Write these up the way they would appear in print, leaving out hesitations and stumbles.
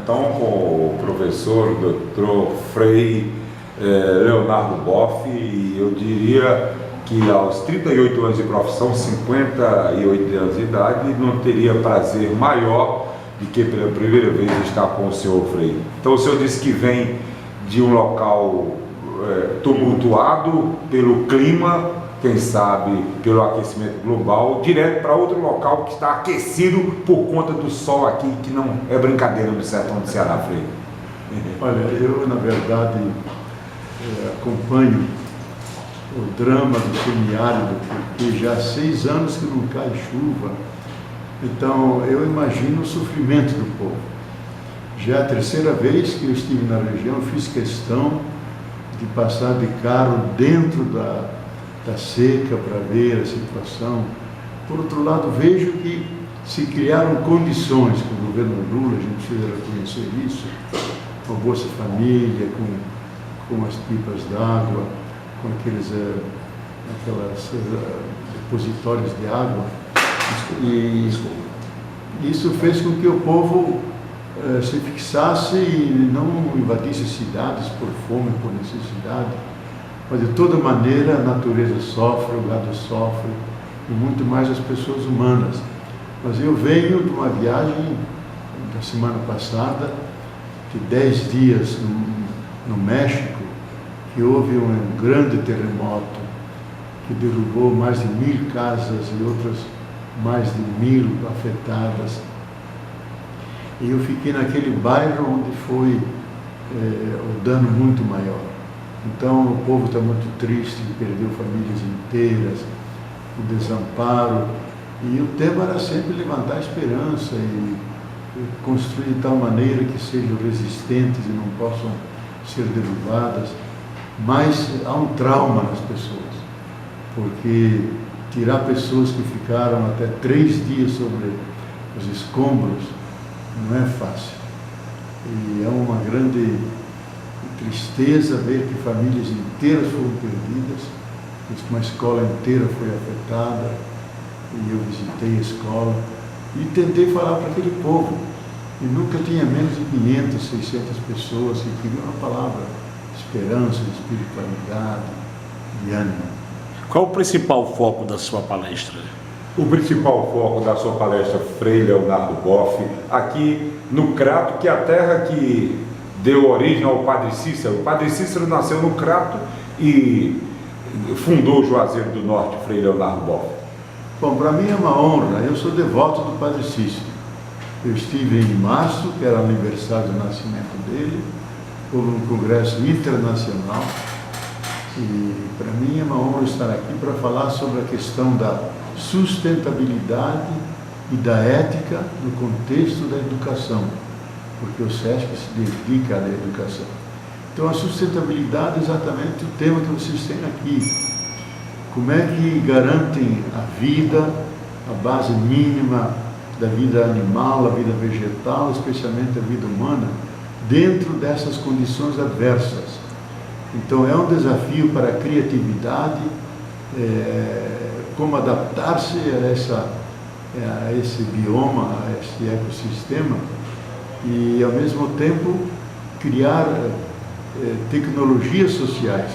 então com o professor Dr. Frei Leonardo Boff, e eu diria que aos 38 anos de profissão, 58 anos de idade, não teria prazer maior do que pela primeira vez estar com o senhor Frei. Então o senhor disse que vem de um local tumultuado pelo clima, quem sabe pelo aquecimento global, direto para outro local que está aquecido por conta do sol aqui, que não é brincadeira no sertão do Ceará, Frei. Olha, eu na verdade acompanho o drama do semiárido, porque já há 6 anos que não cai chuva, então eu imagino o sofrimento do povo. Já é a 3ª vez que eu estive na região, fiz questão de passar de carro dentro da seca para ver a situação. Por outro lado, vejo que se criaram condições com o governo Lula, a gente precisa reconhecer isso, com a Bolsa Família, com as pipas d'água, com aqueles depositórios de água. E isso fez com que o povo se fixasse e não invadisse cidades por fome, por necessidade. Mas de toda maneira a natureza sofre, o gado sofre, e muito mais as pessoas humanas. Mas eu venho de uma viagem da semana passada, de 10 dias no México, que houve um grande terremoto que derrubou mais de 1000 casas e outras mais de 1000 afetadas. E eu fiquei naquele bairro onde foi o dano muito maior. Então o povo está muito triste, perdeu famílias inteiras, o desamparo. E o tema era sempre levantar a esperança e construir de tal maneira que sejam resistentes e não possam ser derrubadas. Mas há um trauma nas pessoas, porque tirar pessoas que ficaram até 3 dias sobre os escombros não é fácil. E é uma grande tristeza ver que famílias inteiras foram perdidas, uma escola inteira foi afetada, e eu visitei a escola e tentei falar para aquele povo. E nunca tinha menos de 500, 600 pessoas que queriam uma palavra de esperança, de espiritualidade, de ânimo. Qual o principal foco da sua palestra? O principal foco da sua palestra, Frei Leonardo Boff, aqui no Crato, que é a terra que deu origem ao Padre Cícero. O Padre Cícero nasceu no Crato e fundou o Juazeiro do Norte, Frei Leonardo Boff. Bom, para mim é uma honra, eu sou devoto do Padre Cícero. Eu estive em março, que era o aniversário do nascimento dele, houve um congresso internacional, e para mim é uma honra estar aqui para falar sobre a questão da sustentabilidade e da ética no contexto da educação, porque o SESC se dedica à educação. Então a sustentabilidade é exatamente o tema que vocês têm aqui. Como é que garantem a vida, a base mínima da vida animal, a vida vegetal, especialmente a vida humana, dentro dessas condições adversas. Então é um desafio para a criatividade, como adaptar-se a esse bioma, a esse ecossistema, e ao mesmo tempo criar tecnologias sociais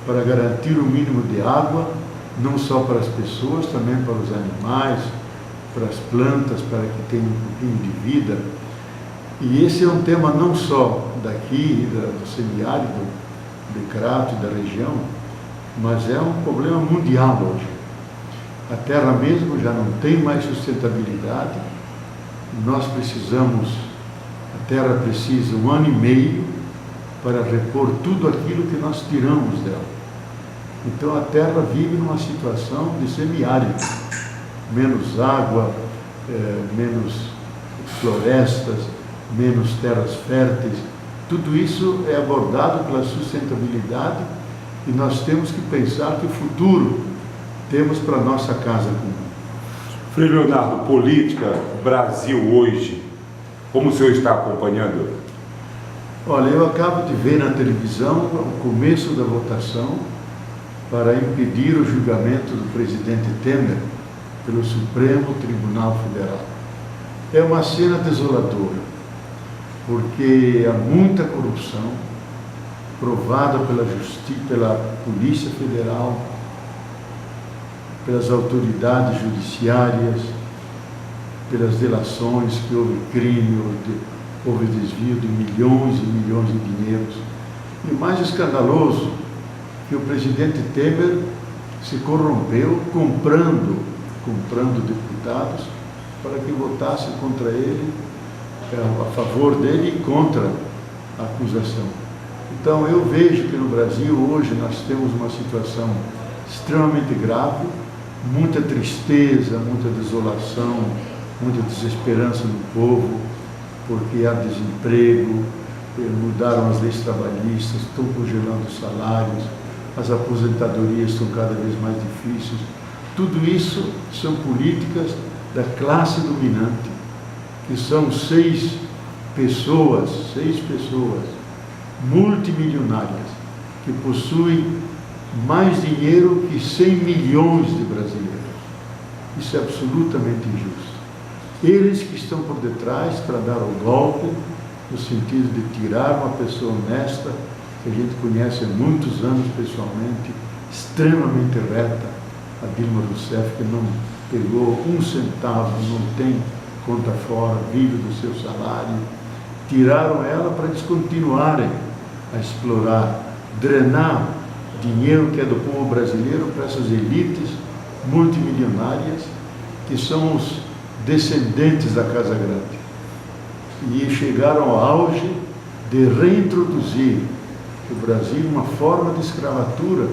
para garantir o mínimo de água, não só para as pessoas, também para os animais, para as plantas, para que tenham um pouquinho de vida. E esse é um tema não só daqui, do semiárido, de Crato e da região, mas é um problema mundial hoje. A terra mesmo já não tem mais sustentabilidade, nós precisamos, a terra precisa 1 ano e meio para repor tudo aquilo que nós tiramos dela. Então a terra vive numa situação de semiárido, menos água, menos florestas, menos terras férteis. Tudo isso é abordado pela sustentabilidade e nós temos que pensar que futuro temos para a nossa casa comum. Frei Leonardo, política, Brasil hoje, como o senhor está acompanhando? Olha, eu acabo de ver na televisão o começo da votação para impedir o julgamento do presidente Temer pelo Supremo Tribunal Federal. É uma cena desoladora, porque há muita corrupção provada pela justiça, pela Polícia Federal, pelas autoridades judiciárias, pelas delações que houve crime, houve desvio de milhões e milhões de dinheiros. E o mais escandaloso, que o presidente Temer se corrompeu comprando deputados para que votassem contra ele, a favor dele e contra a acusação. Então eu vejo que no Brasil hoje nós temos uma situação extremamente grave, muita tristeza, muita desolação, muita desesperança no povo, porque há desemprego, mudaram as leis trabalhistas, estão congelando os salários, as aposentadorias estão cada vez mais difíceis. Tudo isso são políticas da classe dominante, que são seis pessoas multimilionárias, que possuem mais dinheiro que 100 milhões de brasileiros. Isso é absolutamente injusto. Eles que estão por detrás para dar o golpe, no sentido de tirar uma pessoa honesta, que a gente conhece há muitos anos pessoalmente, extremamente reta, a Dilma Rousseff, que não pegou um centavo, não tem conta fora, vive do seu salário. Tiraram ela para eles continuarem a explorar, drenar dinheiro que é do povo brasileiro para essas elites multimilionárias, que são os descendentes da Casa Grande. E chegaram ao auge de reintroduzir o Brasil uma forma de escravatura,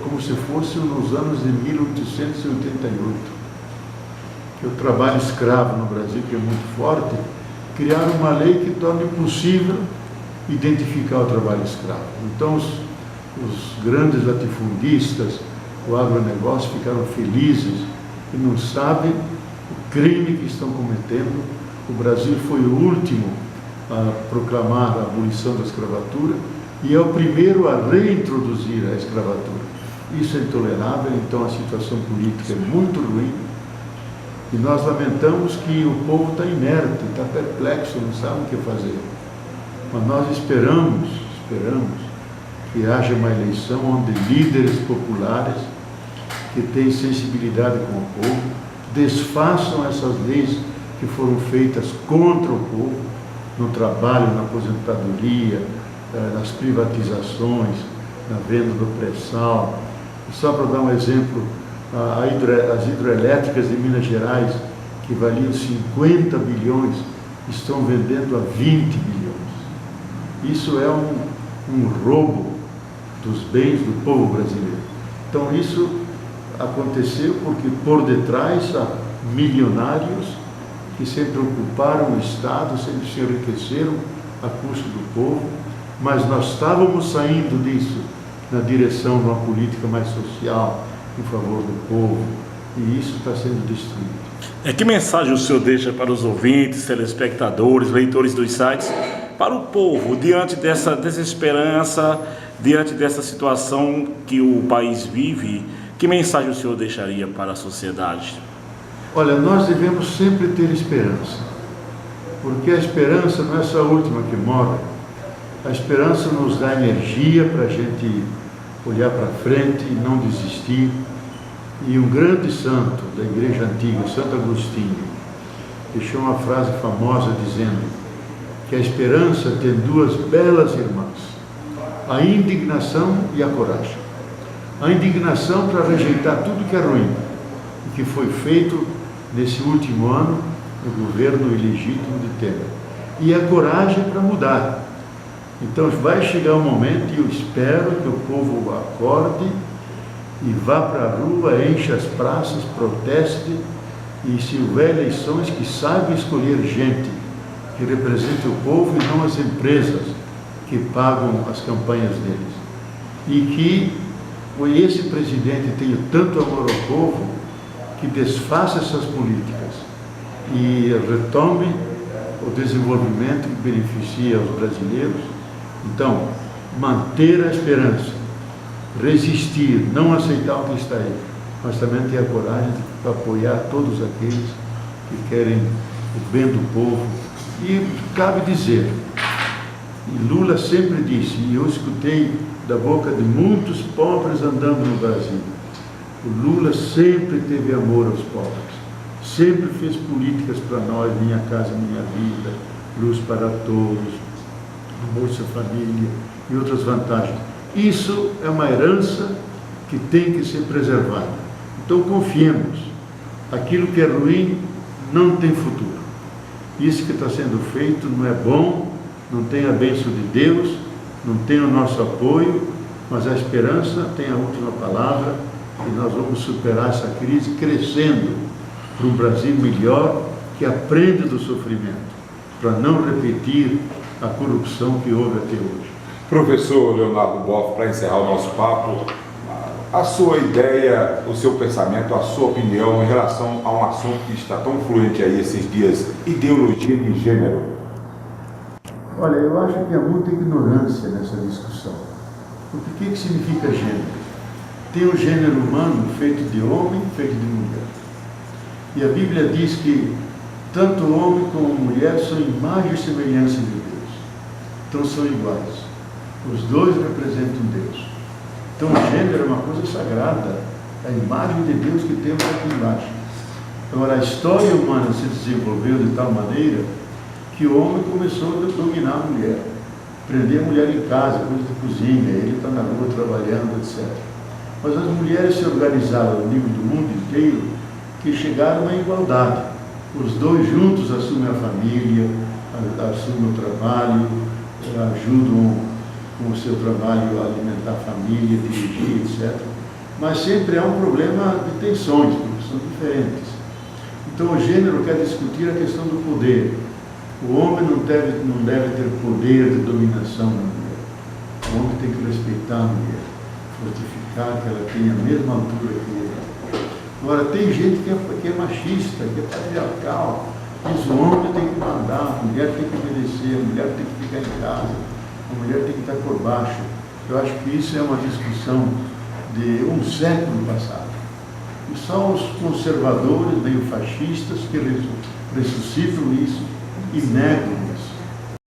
como se fosse nos anos de 1888. Que o trabalho escravo no Brasil, que é muito forte, criaram uma lei que torna impossível identificar o trabalho escravo. Então os grandes latifundistas, o agronegócio ficaram felizes e não sabem o crime que estão cometendo. O Brasil foi o último a proclamar a abolição da escravatura e é o primeiro a reintroduzir a escravatura. Isso é intolerável, então a situação política é muito ruim e nós lamentamos que o povo está inerte, está perplexo, não sabe o que fazer. Mas nós esperamos que haja uma eleição onde líderes populares que têm sensibilidade com o povo desfaçam essas leis que foram feitas contra o povo, no trabalho, na aposentadoria, nas privatizações, na venda do pré-sal. Só para dar um exemplo, as hidrelétricas de Minas Gerais, que valiam 50 bilhões, estão vendendo a 20 bilhões. Isso é um roubo dos bens do povo brasileiro. Então isso aconteceu porque por detrás há milionários que sempre ocuparam o Estado, sempre se enriqueceram a custo do povo, mas nós estávamos saindo disso na direção de uma política mais social, em favor do povo, e isso está sendo destruído. Que mensagem o senhor deixa para os ouvintes, telespectadores, leitores dos sites, para o povo, diante dessa desesperança, diante dessa situação que o país vive? Que mensagem o senhor deixaria para a sociedade? Olha, nós devemos sempre ter esperança, porque a esperança não é só a última que morre. A esperança nos dá energia para a gente olhar para frente e não desistir. E um grande santo da igreja antiga, Santo Agostinho, deixou uma frase famosa dizendo que a esperança tem duas belas irmãs, a indignação e a coragem. A indignação para rejeitar tudo que é ruim, o que foi feito nesse último ano no governo ilegítimo de Temer. E a coragem para mudar. Então vai chegar um momento, e eu espero que o povo acorde e vá para a rua, enche as praças, proteste, e se houver eleições, que saiba escolher gente que represente o povo e não as empresas que pagam as campanhas deles. E que esse presidente tenha tanto amor ao povo que desfaça essas políticas e retome o desenvolvimento que beneficia os brasileiros. Então, manter a esperança, resistir, não aceitar o que está aí, mas também ter a coragem de apoiar todos aqueles que querem o bem do povo. E cabe dizer, E Lula sempre disse, e eu escutei da boca de muitos pobres andando no Brasil, o Lula sempre teve amor aos pobres, sempre fez políticas para nós, Minha Casa Minha Vida, Luz para Todos, Bolsa Família e outras vantagens. Isso é uma herança que tem que ser preservada. Então confiemos, aquilo que é ruim não tem futuro. Isso que está sendo feito não é bom, não tem a bênção de Deus, não tem o nosso apoio, mas a esperança tem a última palavra e nós vamos superar essa crise crescendo para um Brasil melhor, que aprende do sofrimento, para não repetir a corrupção que houve até hoje. Professor Leonardo Boff, para encerrar o nosso papo, a sua ideia, o seu pensamento, a sua opinião em relação a um assunto que está tão fluente aí esses dias, ideologia de gênero. Olha, eu acho que há muita ignorância nessa discussão. Porque o que significa gênero? Tem o gênero humano feito de homem, feito de mulher. E a Bíblia diz que tanto o homem como a mulher são imagem e semelhança de Deus. Então são iguais. Os dois representam Deus. Então o gênero é uma coisa sagrada. A imagem de Deus que temos aqui embaixo. Agora, a história humana se desenvolveu de tal maneira que o homem começou a dominar a mulher. Prender a mulher em casa, coisa de cozinha, ele está na rua trabalhando, etc. Mas as mulheres se organizaram no nível do mundo inteiro que chegaram à igualdade. Os dois juntos assumem a família, assumem o trabalho, ajudam com o seu trabalho a alimentar a família, dirigir, etc. Mas sempre há um problema de tensões, porque são diferentes. Então o gênero quer discutir a questão do poder. O homem não deve ter poder de dominação na mulher. O homem tem que respeitar a mulher, fortificar que ela tenha a mesma altura que ele. Agora, tem gente que é machista, que é patriarcal, diz o homem tem que mandar, a mulher tem que obedecer, a mulher tem que ficar em casa, a mulher tem que estar por baixo. Eu acho que isso é uma discussão de um século passado. E são os conservadores, meio fascistas, que ressuscitam isso e negam